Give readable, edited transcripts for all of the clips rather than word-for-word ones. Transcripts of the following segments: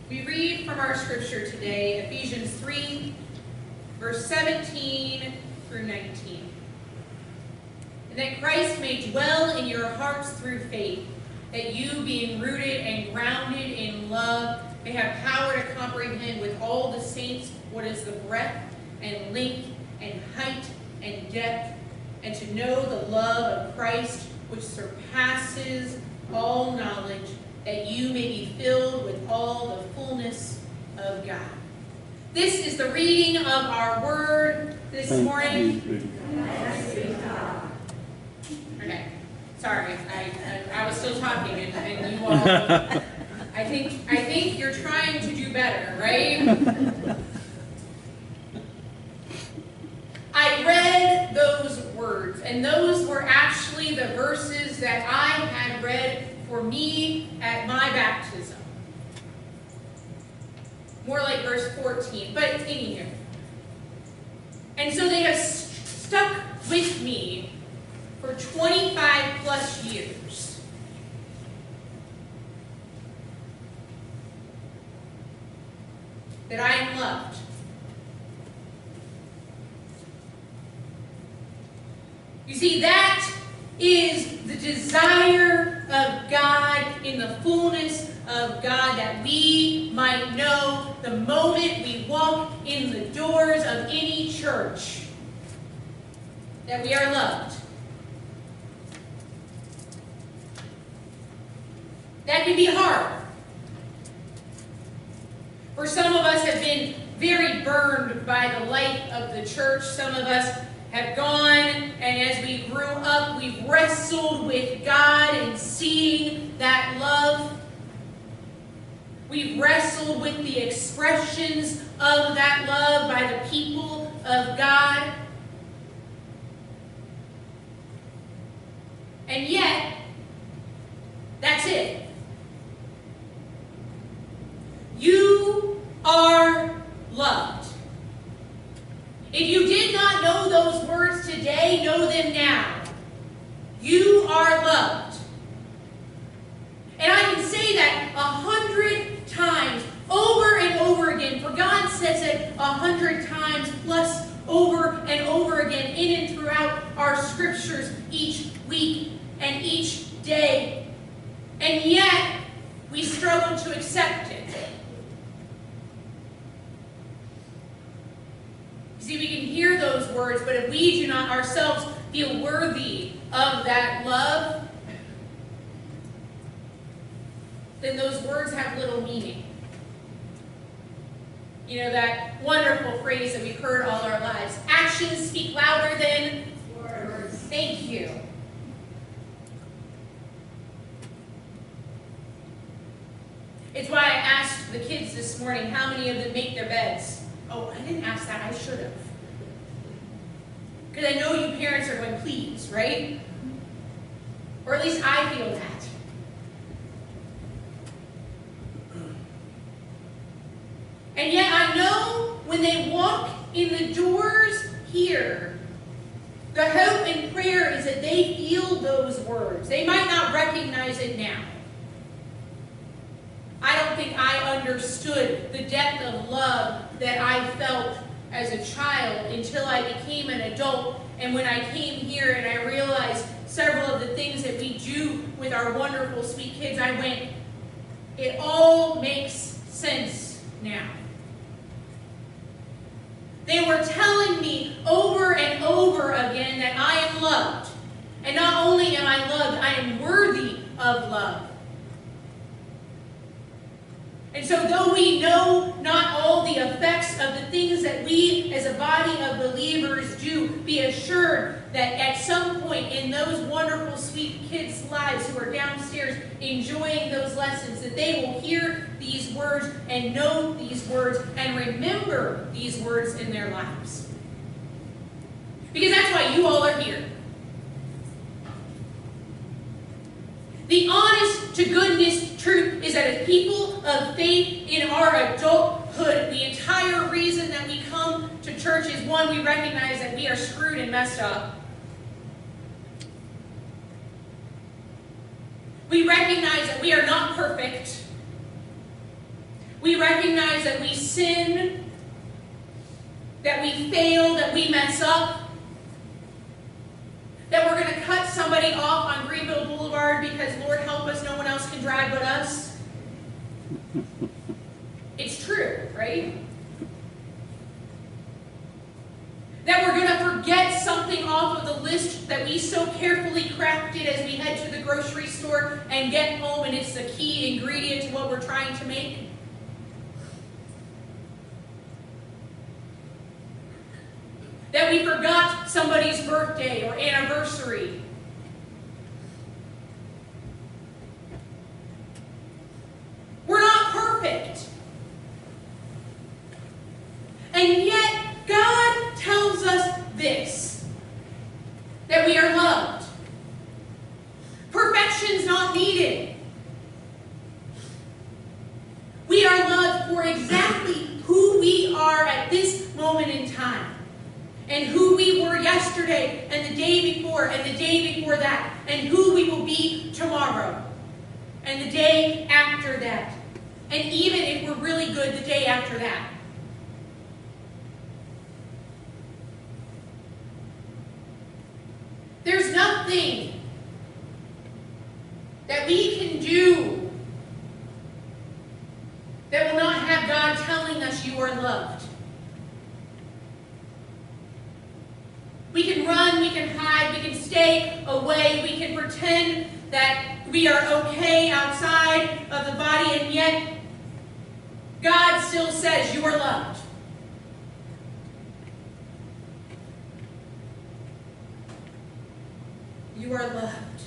We read from our scripture today, Ephesians 3, verse 17 through 19. And that Christ may dwell in your hearts through faith, that you, being rooted and grounded in love, may have power to comprehend with all the saints what is the breadth and length and height and depth, and to know the love of Christ, which surpasses all knowledge, that you may be filled with all the fullness of God. This is the reading of our word this morning. Okay, sorry, I was still talking, and you all. I think you're trying to do better, right? I read those words, and those were actually the verses that I had read for me at my baptism. More like verse 14, but anywho. And so they have stuck with me for 25 plus years. That I am loved. You see, that is the desire of God in the fullness of God, that we might know the moment we walk in the doors of any church that we are loved. That can be hard. For some of us have been very burned by the life of the church. Some of us have gone, and as we grew up, we've wrestled with God and seeing that love. We've wrestled with the expressions of that love by the people of God. And yet, that's it. You are loved. If you did not know those words today, know them now. You are loved. And I can say that 100 times, over and over again, for God says it 100 times plus over and over again, in and throughout our scriptures each week and each day. And yet, we struggle to accept it. See, we can hear those words, but if we do not ourselves feel worthy of that love, then those words have little meaning. You know, that wonderful phrase that we've heard all our lives, actions speak louder than words. Thank you. It's why I asked the kids this morning, how many of them make their beds? Oh, I didn't ask that. I should have. Because I know you parents are going, please, right? Or at least I feel that. And yet I know when they walk in the doors here, the hope and prayer is that they feel those words. They might not recognize it now. I don't think I understood the depth of love that I felt as a child until I became an adult. And when I came here and I realized several of the things that we do with our wonderful, sweet kids, I went, it all makes sense now. They were telling me over and over again that I am loved. And not only am I loved, I am worthy of love. And so though we know not all the effects of the things that we as a body of believers do, be assured that at some point in those wonderful, sweet kids' lives who are downstairs enjoying those lessons, that they will hear these words and know these words and remember these words in their lives. Because that's why you all are here. The honest to goodness truth is that as people of faith in our adulthood, the entire reason that we come to church is, one, we recognize that we are screwed and messed up. We recognize that we are not perfect. recognize that we sin, that we fail, that we mess up, that we're going to cut somebody off on Greenville Boulevard because, Lord help us, no one else can drive but us. It's true, right? That we're going to forget something off of the list that we so carefully crafted as we head to the grocery store and get home, and it's the key ingredient to what we're trying to make. That we forgot somebody's birthday or anniversary. We're not perfect. And yet, God tells us this, that we are loved. Perfection's not needed. We are loved for exactly who we are at this moment in time. And who we were yesterday, and the day before, and the day before that, and who we will be tomorrow, and the day after that, and even if we're really good, the day after that. There's nothing that we can do that will not have God telling us you are loved. We can run, we can hide, we can stay away, we can pretend that we are okay outside of the body, and yet God still says you are loved. You are loved.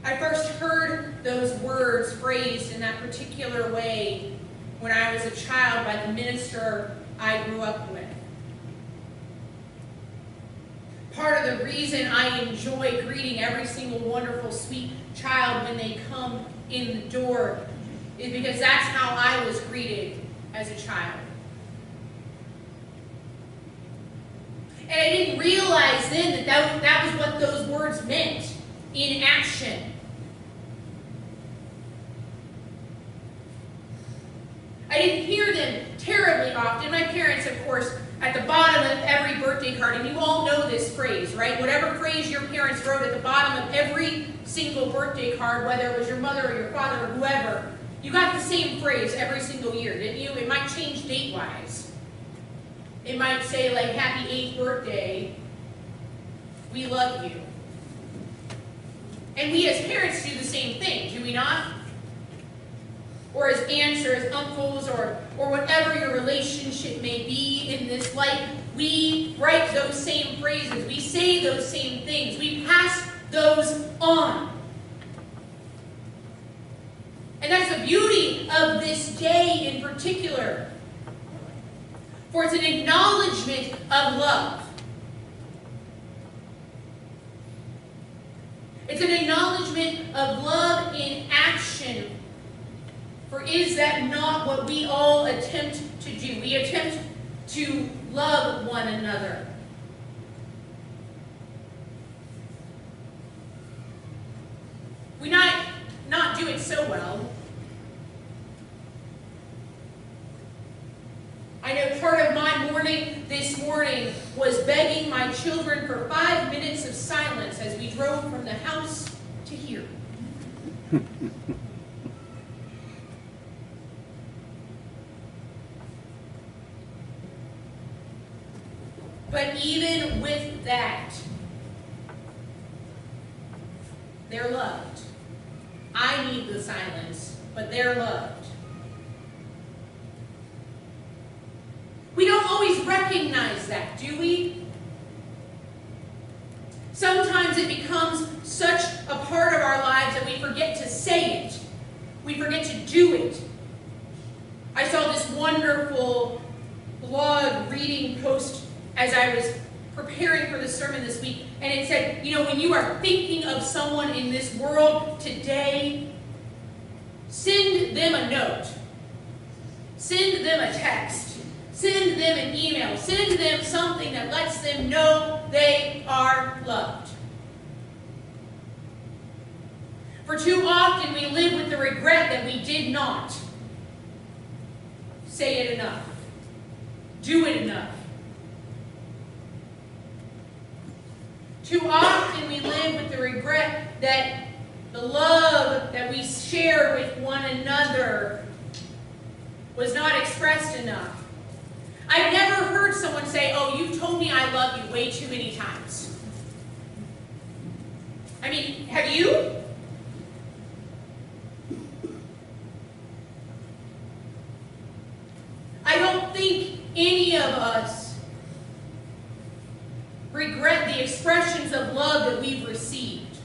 I first heard those words phrased in that particular way when I was a child by the minister I grew up with. Part of the reason I enjoy greeting every single wonderful, sweet child when they come in the door is because that's how I was greeted as a child. And I didn't realize then that was what those words meant in action. I didn't hear them terribly often. My parents, of course, at the bottom of every birthday card, and you all know this phrase, right? Whatever phrase your parents wrote at the bottom of every single birthday card, whether it was your mother or your father or whoever, you got the same phrase every single year, didn't you? It might change date-wise. It might say, like, happy 8th birthday, we love you. And we as parents do the same thing, do we not? Or as aunts or as uncles or whatever your relationship may be in this life, we write those same phrases. We say those same things. We pass those on. And that's the beauty of this day in particular. For it's an acknowledgement of love. It's an acknowledgement of love in action. For is that not what we all attempt to do? We attempt to love one another. We not do it so well. I know part of my morning this morning was begging my children for 5 minutes of silence as we drove from the house to here. But even with that, they're loved. I need the silence, but they're loved. We don't always recognize that, do we? Sometimes it becomes such a part of our lives that we forget to say it. We forget to do it. I saw this wonderful blog reading post as I was preparing for the sermon this week, and it said, you know, when you are thinking of someone in this world today, send them a note. Send them a text. Send them an email. Send them something that lets them know they are loved. For too often we live with the regret that we did not say it enough, do it enough. Too often we live with the regret that the love that we share with one another was not expressed enough. I've never heard someone say, "Oh, you've told me I love you way too many times." I mean, have you? I don't think any of us regret the expressions of love that we've received.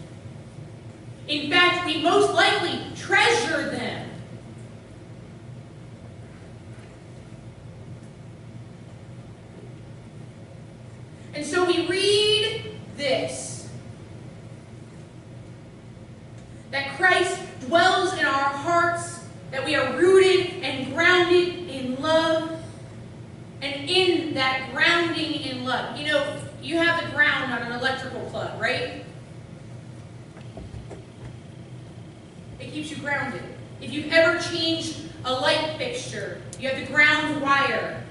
In fact, we most likely treasure them. And so we read this, that Christ dwells in our hearts, that we are rooted and grounded in love, and in that grounding in love. You know, you have the ground on an electrical plug, right? It keeps you grounded. If you've ever changed a light fixture, you have the ground wire.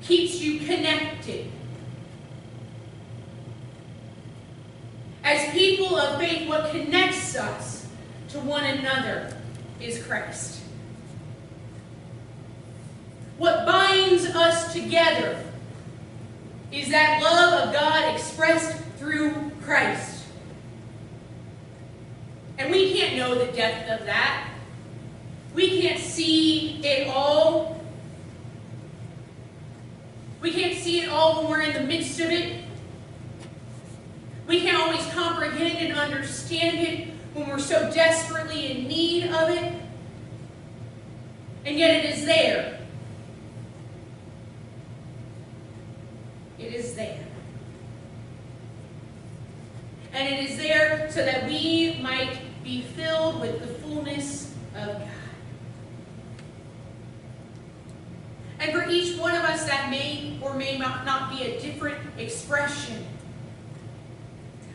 Keeps you connected. As people of faith, what connects us to one another is Christ. What binds us together is that love of God expressed through Christ. And we can't know the depth of that. We can't see it all. We can't see it all when we're in the midst of it. We can't always comprehend and understand it when we're so desperately in need of it. And yet it is there. It is there. And it is there so that we might be filled with the fullness of God. And for each one of us, that may or may not be a different expression.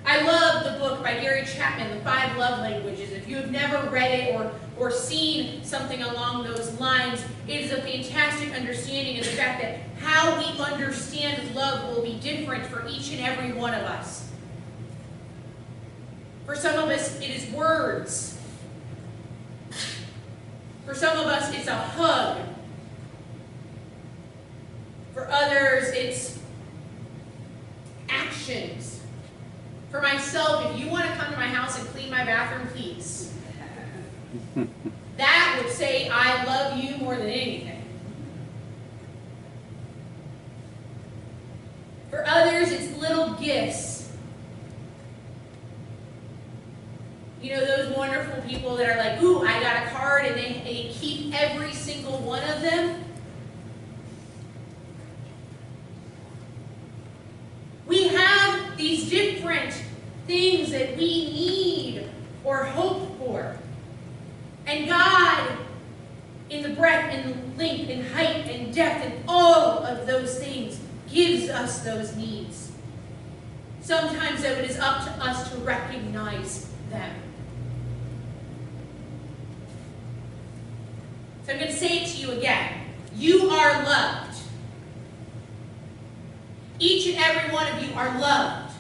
I love the book by Gary Chapman, The 5 Love Languages. If you have never read it or seen something along those lines, it is a fantastic understanding of the fact that how we understand love will be different for each and every one of us. For some of us, it is words. For some of us, it's a hug. For others, it's actions. For myself, if you want to come to my house and clean my bathroom, please. That would say, I love you more than anything. For others, it's little gifts. You know, those wonderful people that are like, ooh, I got a card, and they keep every single one of them. We have these different things that we need or hope for. And God, in the breadth and length and height and depth and all of those things, gives us those needs. Sometimes, though, it is up to us to recognize them. So I'm going to say it to you again. You are loved. Each and every one of you are loved.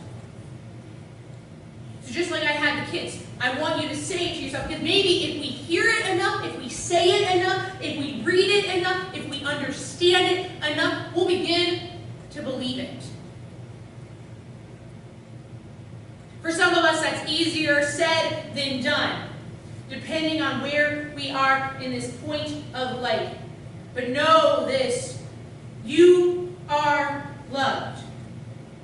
So just like I had the kids, I want you to say it to yourself, because maybe if we hear it enough, if we say it enough, if we read it enough, if we understand it enough, we'll begin to believe it. For some of us, that's easier said than done, depending on where we are in this point of life. But know this, you are loved.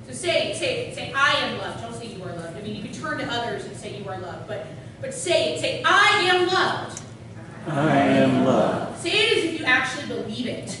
So say, I am loved. Don't say you are loved. I mean, you can turn to others and say you are loved. But say it. Say, I am loved. I am loved. Say it as if you actually believe it.